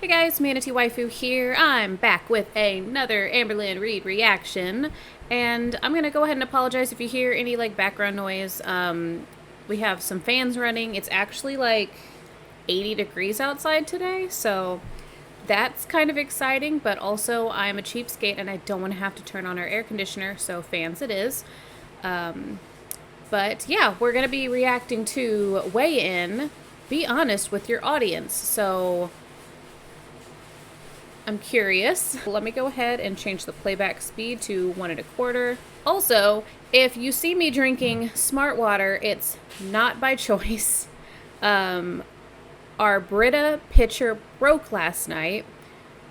Hey guys, Manatee Waifu here. I'm back with another Amberlynn Reid reaction, and I'm gonna go ahead and apologize if you hear any background noise. We have some fans running. It's actually 80 degrees outside today, so that's kind of exciting. But also, I'm a cheapskate and I don't want to have to turn on our air conditioner, so fans it is. But yeah, we're gonna be reacting to Weigh In. Be honest with your audience. So I'm curious. Let me go ahead and change the playback speed to 1 1/4. Also, if you see me drinking smart water, it's not by choice. Our Brita pitcher broke last night,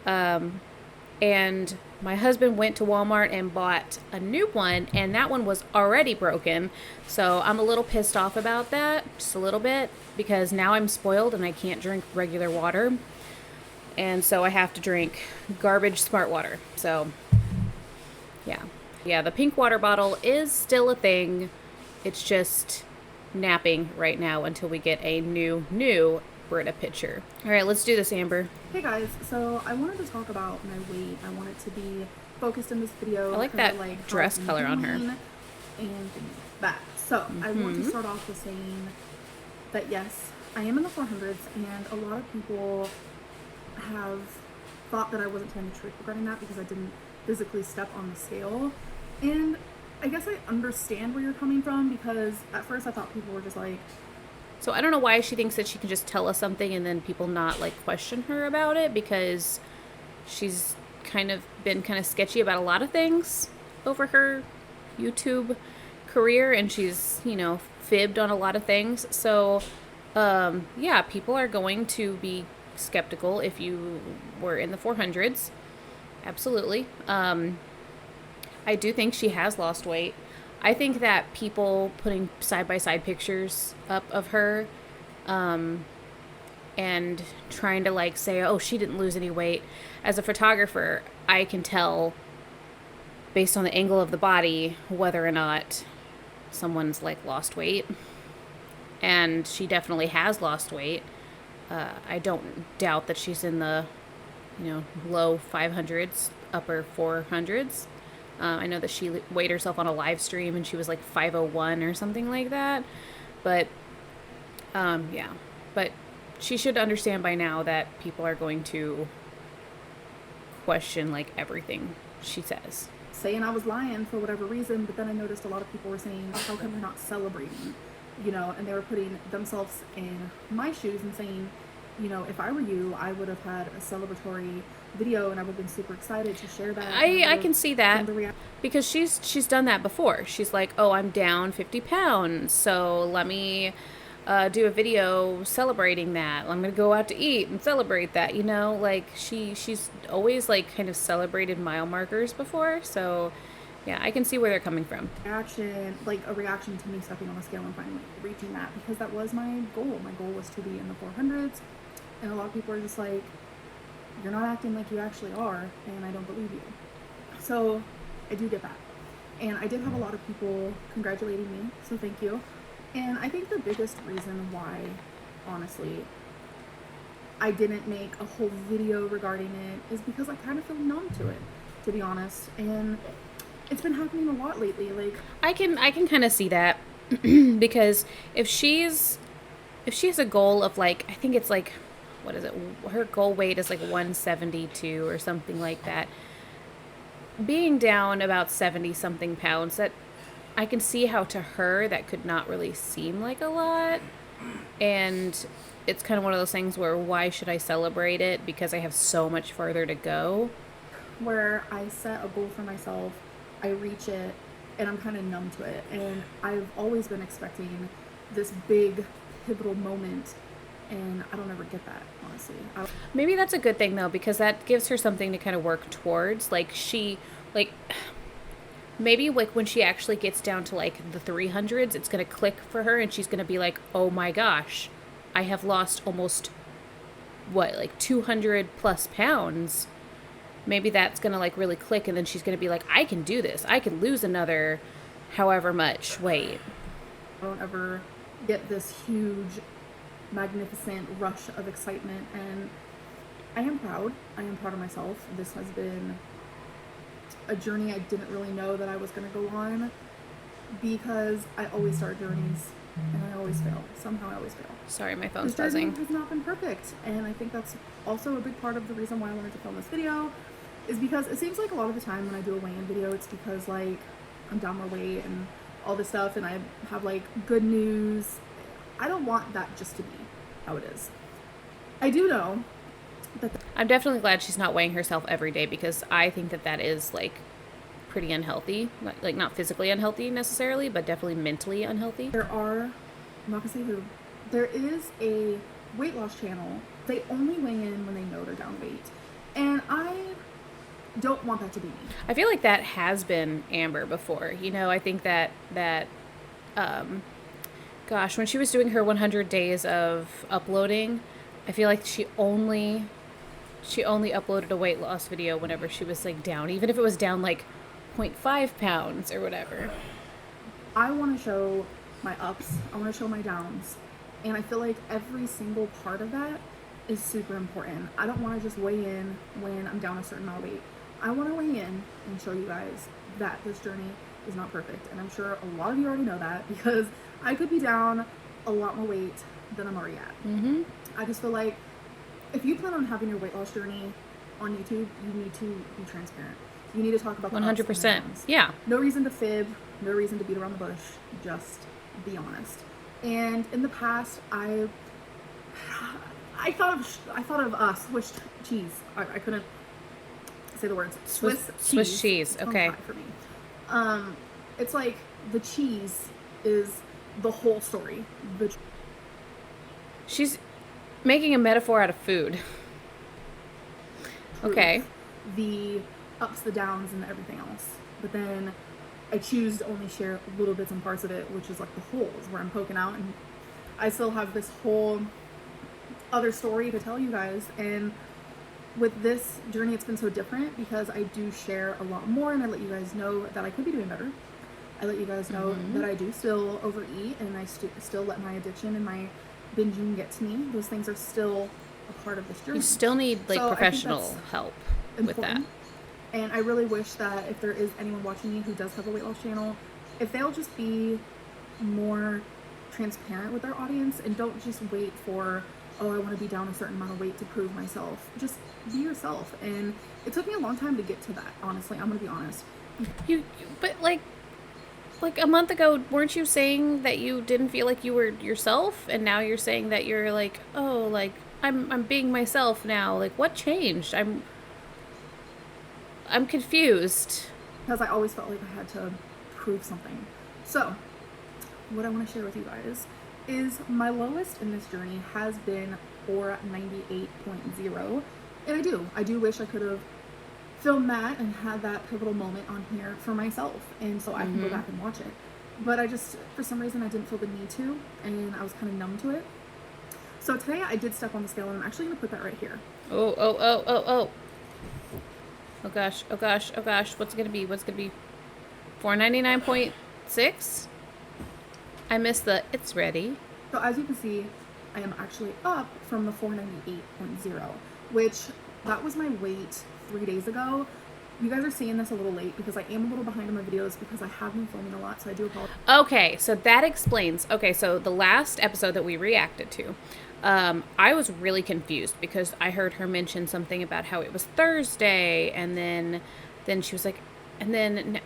and my husband went to Walmart and bought a new one, and that one was already broken. So I'm a little pissed off about that, just a little bit, because now I'm spoiled and I can't drink regular water. And so I have to drink garbage smart water. So, yeah. Yeah, the pink water bottle is still a thing. It's just napping right now until we get a new Brita pitcher. All right, let's do this, Amber. Hey guys, so I wanted to talk about my weight. I want it to be focused in this video. I like that dress color on her. And that. So I want to start off with saying that yes, I am in the 400s, and a lot of people have thought that I wasn't telling the truth regarding that because I didn't physically step on the scale. And I guess I understand where you're coming from, because at first I thought people were just like... So I don't know why she thinks that she can just tell us something and then people not question her about it, because she's been kind of sketchy about a lot of things over her YouTube career, and she's, fibbed on a lot of things. So yeah, people are going to be skeptical if you were in the 400s. Absolutely. I do think she has lost weight. I think that people putting side-by-side pictures up of her and trying to say, oh, she didn't lose any weight. As a photographer, I can tell based on the angle of the body whether or not someone's lost weight. And she definitely has lost weight. I don't doubt that she's in the, low 500s, upper 400s. I know that she weighed herself on a live stream and she was 501 or something like that. But, yeah. But she should understand by now that people are going to question everything she says. Saying I was lying for whatever reason, but then I noticed a lot of people were saying, how come you're not celebrating? And they were putting themselves in my shoes and saying, if I were you, I would have had a celebratory video and I would have been super excited to share that. I can see that, because she's done that before. She's like, oh, I'm down 50 pounds, so let me do a video celebrating that. I'm gonna go out to eat and celebrate that. She's always kind of celebrated mile markers before. So yeah, I can see where they're coming from. A reaction to me stepping on the scale and finally reaching that, because that was my goal. My goal was to be in the 400s, and a lot of people are just like, you're not acting like you actually are, and I don't believe you. So I do get that. And I did have a lot of people congratulating me, so thank you. And I think the biggest reason why, honestly, I didn't make a whole video regarding it is because I kind of feel numb to it, to be honest. And it's been happening a lot lately. I can kind of see that because if she has a goal of I think it's what is it? Her goal weight is 172 or something like that. Being down about 70 something pounds, that I can see how to her that could not really seem like a lot. And it's kind of one of those things where, why should I celebrate it? Because I have so much further to go. Where I set a goal for myself, I reach it, and I'm kind of numb to it. And I've always been expecting this big pivotal moment, and I don't ever get that, honestly. Maybe that's a good thing, though, because that gives her something to kind of work towards. Maybe when she actually gets down to the 300s, it's going to click for her, and she's going to be like, oh my gosh, I have lost almost 200 plus pounds. Maybe that's going to really click, and then she's going to be like, I can do this. I can lose another however much weight. I don't ever get this huge magnificent rush of excitement, and I am proud. I am proud of myself. This has been a journey I didn't really know that I was going to go on, because I always start journeys and I always fail. Somehow I always fail. Sorry, my phone's This journey buzzing. has not been perfect, and I think that's also a big part of the reason why I wanted to film this video, is because it seems like a lot of the time when I do a weigh-in video, it's because like I'm down my weight and all this stuff, and I have like good news. I don't want that just to be how it is. I do know that I'm definitely glad she's not weighing herself every day, because I think that that is like pretty unhealthy. Like not physically unhealthy necessarily, but definitely mentally unhealthy. I'm not gonna say who, there is a weight loss channel. They only weigh in when they know they're down weight. And I don't want that to be me. I feel like that has been Amber before. You know, I think that gosh, when she was doing her 100 days of uploading, I feel like she only uploaded a weight loss video whenever she was like down, even if it was down like 0.5 pounds or whatever. I want to show my ups, I want to show my downs, and I feel like every single part of that is super important. I don't want to just weigh in when I'm down a certain amount of weight. I want to weigh in and show you guys that this journey is not perfect, and I'm sure a lot of you already know that, because I could be down a lot more weight than I'm already at. Mm-hmm. I just feel like if you plan on having your weight loss journey on YouTube, you need to be transparent. You need to talk about the 100%. ups and downs. Yeah. No reason to fib, no reason to beat around the bush, just be honest. And in the past, I thought of Swiss cheese. I couldn't say the words. Swiss cheese. Tongue Okay. tie for me. It's like the cheese is the whole story. She's making a metaphor out of food. Okay. The ups, the downs, and everything else. But then I choose to only share little bits and parts of it, which is like the holes where I'm poking out, and I still have this whole other story to tell you guys. And with this journey, it's been so different because I do share a lot more, and I let you guys know that I could be doing better. I let you guys know that I do still overeat, and I still let my addiction and my binging get to me. Those things are still a part of this journey. You still need like So I think professional that's help with important. that. And I really wish that if there is anyone watching me who does have a weight loss channel, if they'll just be more transparent with their audience and don't just wait for, oh, I want to be down a certain amount of weight to prove myself. Just be yourself. And it took me a long time to get to that, honestly. I'm going to be honest. But like a month ago, weren't you saying that you didn't feel like you were yourself, and now you're saying that you're like, oh, like I'm being myself now. Like, what changed? I'm confused. Because I always felt like I had to prove something. So, what I want to share with you guys is my lowest in this journey has been 498.0. And I do wish I could have filmed that and had that pivotal moment on here for myself, and so I can go back and watch it. But I just, for some reason, I didn't feel the need to, and I was kind of numb to it. So today I did step on the scale, and I'm actually going to put that right here. Oh. Oh gosh. What's it gonna be? 499.6? I missed the it's ready. So as you can see, I am actually up from the 498.0, which that was my weight 3 days ago. You guys are seeing this a little late because I am a little behind on my videos because I have been filming a lot, so I do apologize. Okay, so that explains. Okay, so the last episode that we reacted to, I was really confused because I heard her mention something about how it was Thursday, and then she was like, and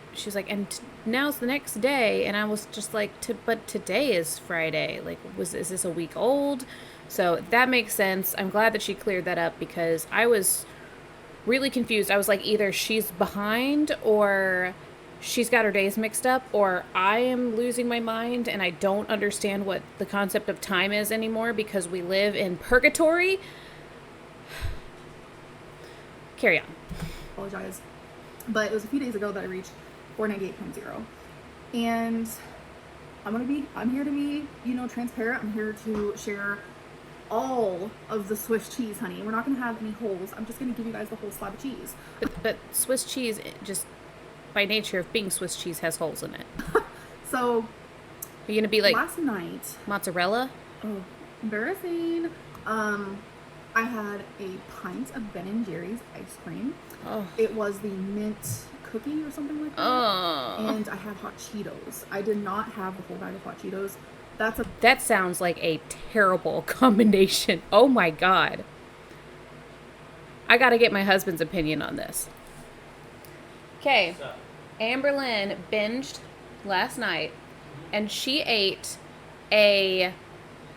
now's the next day, and I was just like, but today is Friday. Like, is this a week old? So that makes sense. I'm glad that she cleared that up because I was really confused. I was like, either she's behind or she's got her days mixed up, or I am losing my mind and I don't understand what the concept of time is anymore because we live in purgatory. Carry on. Apologize. But it was a few days ago that I reached 498.0. And I'm here to be, transparent. I'm here to share all of the Swiss cheese, honey. We're not going to have any holes. I'm just going to give you guys the whole slab of cheese. But Swiss cheese, just by nature of being Swiss cheese, has holes in it. So, are you going to be like last night, mozzarella? oh, embarrassing. I had a pint of Ben & Jerry's ice cream. Oh. It was the mint cookie or something like that. Oh. And I had hot Cheetos. I did not have the whole bag of hot Cheetos. That sounds like a terrible combination. Oh my God. I gotta get my husband's opinion on this. Okay. Amberlynn binged last night and she ate a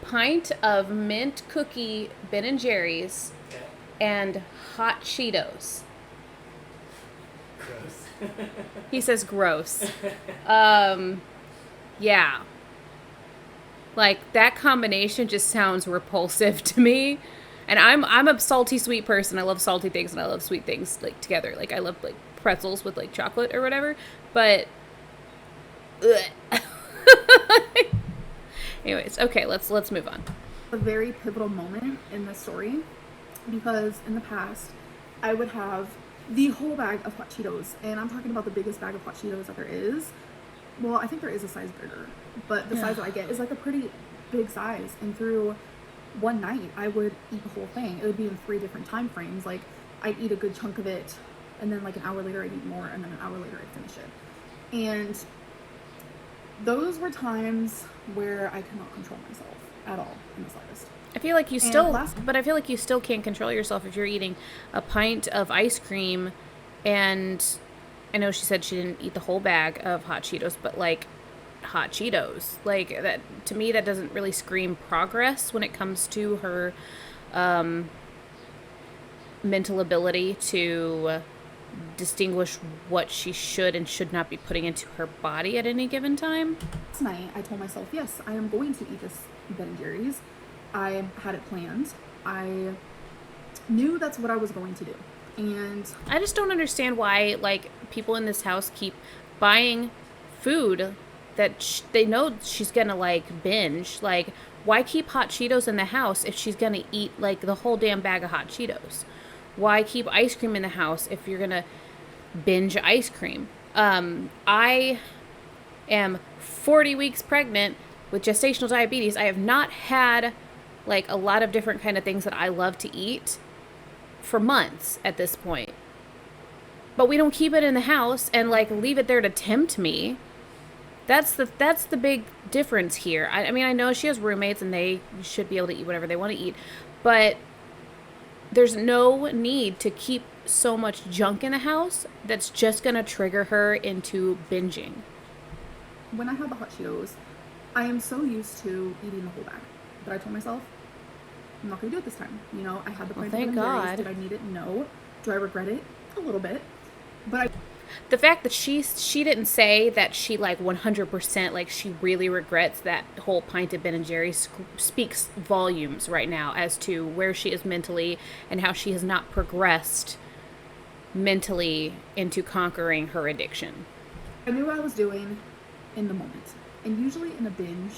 pint of mint cookie Ben & Jerry's and hot Cheetos. Gross. He says gross. Yeah. Like, that combination just sounds repulsive to me. And I'm a salty sweet person. I love salty things and I love sweet things like together. Like I love like pretzels with like chocolate or whatever. But anyways, okay, let's move on. A very pivotal moment in the story because in the past I would have the whole bag of hot Cheetos, and I'm talking about the biggest bag of hot Cheetos that there is. Well, I think there is a size bigger, but the size that I get is like a pretty big size. And through one night, I would eat the whole thing. It would be in 3 different time frames. Like I'd eat a good chunk of it, and then like an hour later I'd eat more, and then an hour later I'd finish it. And those were times where I could not control myself at all in the slightest. I feel like you still can't control yourself if you're eating a pint of ice cream, and I know she said she didn't eat the whole bag of hot Cheetos, but like hot Cheetos, like that to me that doesn't really scream progress when it comes to her mental ability to distinguish what she should and should not be putting into her body at any given time. Last night I told myself, yes, I am going to eat this Ben & Jerry's. I had it planned. I knew that's what I was going to do. And I just don't understand why like people in this house keep buying food that they know she's gonna like binge. Like, why keep hot Cheetos in the house if she's gonna eat like the whole damn bag of hot Cheetos? Why keep ice cream in the house if you're gonna binge ice cream? I am 40 weeks pregnant with gestational diabetes. I have not had like a lot of different kind of things that I love to eat for months at this point. But we don't keep it in the house and like leave it there to tempt me. That's the big difference here. I mean, I know she has roommates and they should be able to eat whatever they want to eat, but there's no need to keep so much junk in the house that's just going to trigger her into binging. when I had the hot Cheetos, I am so used to eating the whole bag that I told myself, I'm not going to do it this time. You know, I had the point of thank God. Did I need it? No. Do I regret it? A little bit. But the fact that she didn't say that she like 100% like she really regrets that whole pint of Ben & Jerry's speaks volumes right now as to where she is mentally and how she has not progressed mentally into conquering her addiction. I knew what I was doing in the moment. And usually in a binge,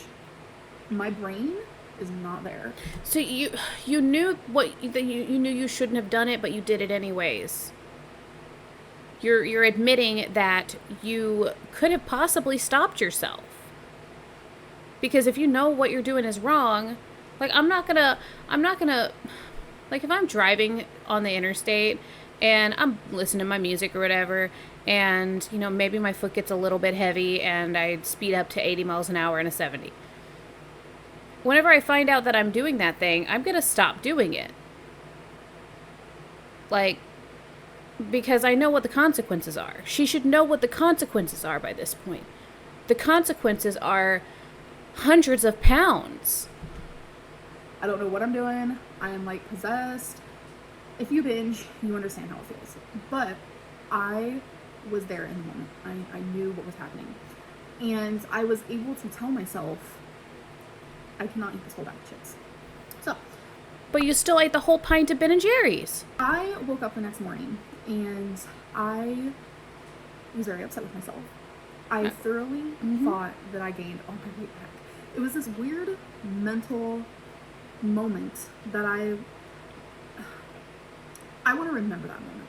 my brain is not there. So you knew you knew you shouldn't have done it, but you did it anyways. You're admitting that you could have possibly stopped yourself. Because if you know what you're doing is wrong, like I'm not gonna like if I'm driving on the interstate and I'm listening to my music or whatever, and you know maybe my foot gets a little bit heavy and I speed up to 80 miles an hour in a 70. Whenever I find out that I'm doing that thing, I'm gonna stop doing it. Like, because I know what the consequences are. She should know what the consequences are by this point. The consequences are hundreds of pounds. I don't know what I'm doing. I am like possessed. If you binge, you understand how it feels. But I was there in the moment. I knew what was happening. And I was able to tell myself, I cannot eat this whole bag of chips. So. But you still ate the whole pint of Ben & Jerry's. I woke up the next morning and I was very upset with myself. I thoroughly thought that I gained all my weight back. It was this weird mental moment that I want to remember that moment.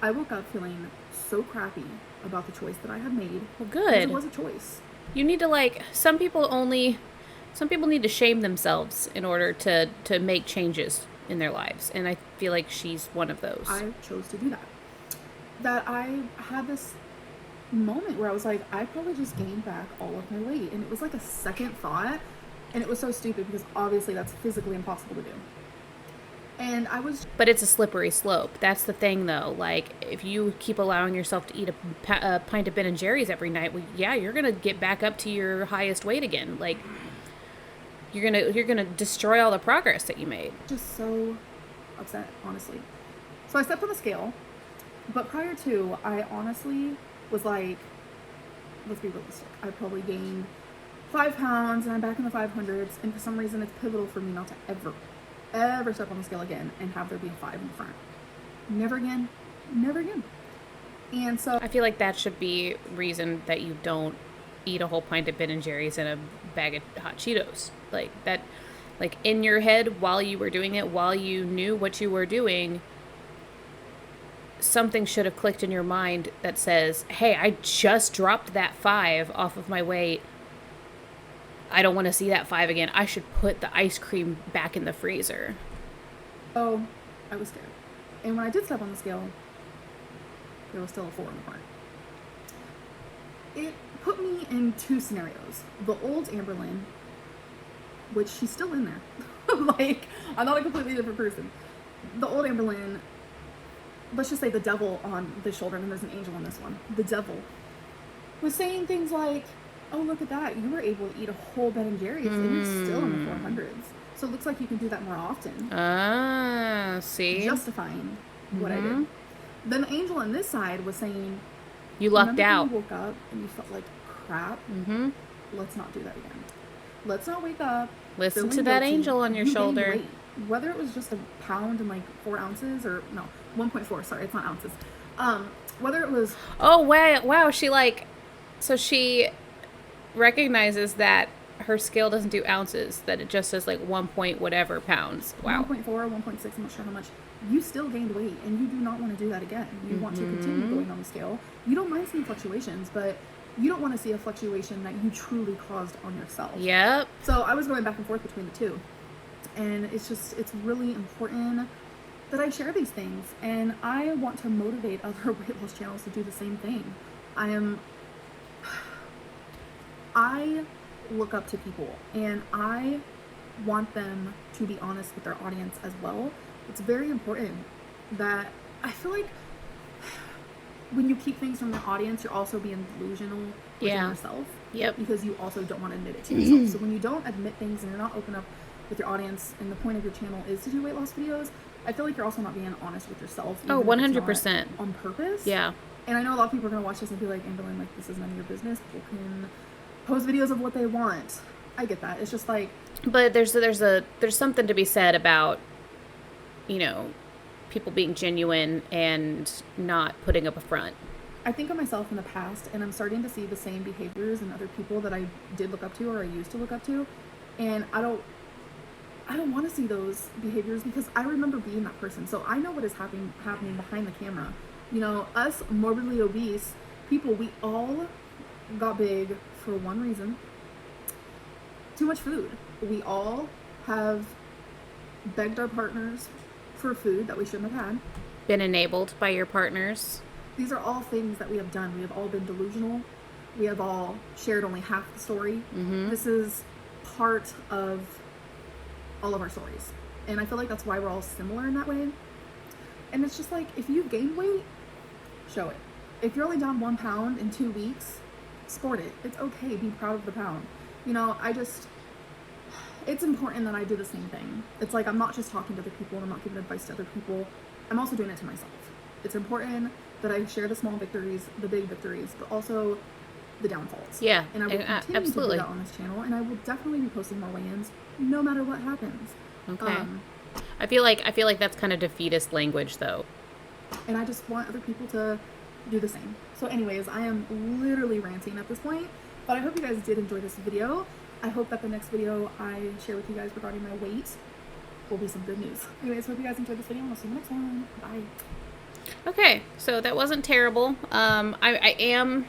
I woke up feeling so crappy about the choice that I had made. Well, good. It was a choice. You need to some people need to shame themselves in order to make changes in their lives. And I feel like she's one of those. I chose to do that. That I had this moment where I was like, I probably just gained back all of my weight. And it was like a second thought. And it was so stupid because obviously that's physically impossible to do. And I was... But it's a slippery slope. That's the thing, though. Like, if you keep allowing yourself to eat a pint of Ben and Jerry's every night, well, yeah, you're going to get back up to your highest weight again. Like, you're gonna destroy all the progress that you made. Just so upset, honestly. So I stepped on the scale. But prior to, I honestly was like, let's be realistic. I probably gained 5 pounds and I'm back in the 500s. And for some reason, it's pivotal for me not to ever step on the scale again and have there be a 5 in the front. Never again. Never again. And so I feel like that should be reason that you don't eat a whole pint of Ben and Jerry's and a bag of hot Cheetos. Like that, like in your head while you were doing it, while you knew what you were doing, something should have clicked in your mind that says, hey, I just dropped that 5 off of my weight. I don't want to see that 5 again. I should put the ice cream back in the freezer. Oh, I was scared. And when I did step on the scale, there was still a 4 in the front. It put me in 2 scenarios. The old Amberlynn, which she's still in there. Like, I'm not a completely different person. The old Amberlynn, let's just say the devil on this shoulder, and there's an angel on this one. The devil was saying things like, oh, look at that. You were able to eat a whole Ben & Jerry's and you're still in the 400s. So it looks like you can do that more often. Ah, see? Justifying what I did. Then the angel on this side was saying, you lucked out. When you woke up and you felt like crap, let's not do that again. Let's not wake up. Listen to that angel on your shoulder. Weight. Whether it was just a pound and like 4 ounces or no, 1.4, sorry, it's not ounces. Whether it was... Oh, wow, she like... So she recognizes that her scale doesn't do ounces, that it just says like 1 point whatever pounds. Wow. 1.4, 1.6, I'm not sure how much. You still gained weight and you do not want to do that again. You want to continue going on the scale. You don't mind seeing fluctuations, but you don't want to see a fluctuation that you truly caused on yourself. Yep. So I was going back and forth between the two. And it's really important that I share these things. And I want to motivate other weight loss channels to do the same thing. I look up to people and I want them to be honest with their audience as well. It's very important that I feel like when you keep things from the audience, you're also being delusional with yourself. Yep. Because you also don't want to admit it to yourself. So when you don't admit things and you're not open up with your audience and the point of your channel is to do weight loss videos, I feel like you're also not being honest with yourself. Oh, 100%. On purpose. Yeah. And I know a lot of people are going to watch this and be like, Amberlynn, like, this is none of your business. People can post videos of what they want. I get that. It's just like... But there's something to be said about, you know, people being genuine and not putting up a front. I think of myself in the past, and I'm starting to see the same behaviors in other people that I did look up to or I used to look up to. And I don't want to see those behaviors because I remember being that person. So I know what is happening behind the camera. You know, us morbidly obese people, we all got big for one reason. Too much food. We all have begged our partners for food that we shouldn't have had. Been enabled by your partners. These are all things that we have done. We have all been delusional. We have all shared only half the story. This is part of all of our stories. And I feel like that's why we're all similar in that way. And it's just like, if you've gained weight, show it. If you're only down 1 pound in 2 weeks, sport it. It's okay. Be proud of the pound. You know, it's important that I do the same thing. It's like, I'm not just talking to other people and I'm not giving advice to other people. I'm also doing it to myself. It's important that I share the small victories, the big victories, but also the downfalls. Yeah, and I will continue to do that on this channel, and I will definitely be posting more weigh-ins no matter what happens. Okay. I feel like that's kind of defeatist language, though. And I just want other people to do the same. So anyways, I am literally ranting at this point, but I hope you guys did enjoy this video. I hope that the next video I share with you guys regarding my weight will be some good news. Anyways, hope you guys enjoyed this video, and I'll see you in the next one. Bye. Okay, so that wasn't terrible. I am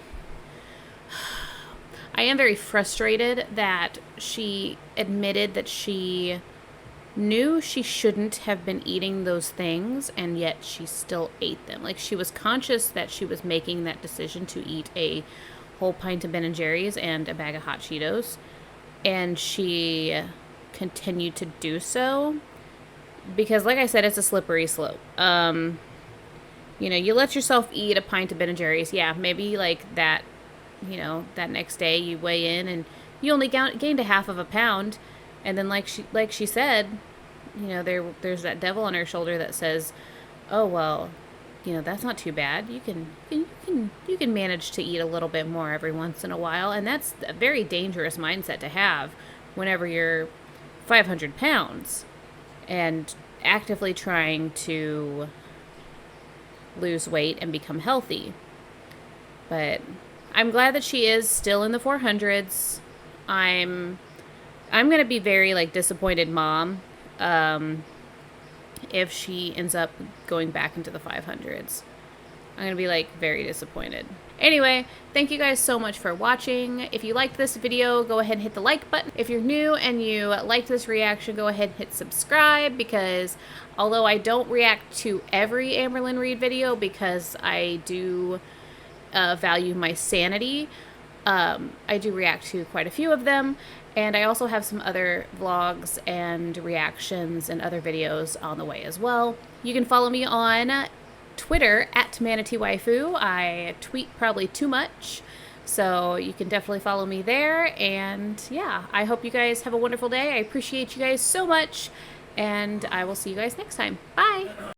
very frustrated that she admitted that she knew she shouldn't have been eating those things, and yet she still ate them. Like, she was conscious that she was making that decision to eat a whole pint of Ben & Jerry's and a bag of hot Cheetos, and she continued to do so because, like I said, it's a slippery slope. You know, you let yourself eat a pint of Ben & Jerry's, yeah, maybe like that, you know, that next day you weigh in and you only gained a half of a pound, and then like she said, you know, there's that devil on her shoulder that says, oh, well, you know, that's not too bad. You can manage to eat a little bit more every once in a while, and that's a very dangerous mindset to have whenever you're 500 pounds and actively trying to lose weight and become healthy. But I'm glad that she is still in the 400s. I'm gonna be very like disappointed mom if she ends up going back into the 500s. I'm gonna be like very disappointed. Anyway, thank you guys so much for watching. If you liked this video, go ahead and hit the like button. If you're new and you liked this reaction, go ahead and hit subscribe, because although I don't react to every Amberlynn Reid video because I do value my sanity, I do react to quite a few of them, and I also have some other vlogs and reactions and other videos on the way as well. You can follow me on Twitter at @ManateeWaifu. I tweet probably too much, so you can definitely follow me there. And yeah, I hope you guys have a wonderful day. I appreciate you guys so much, and I will see you guys next time. Bye!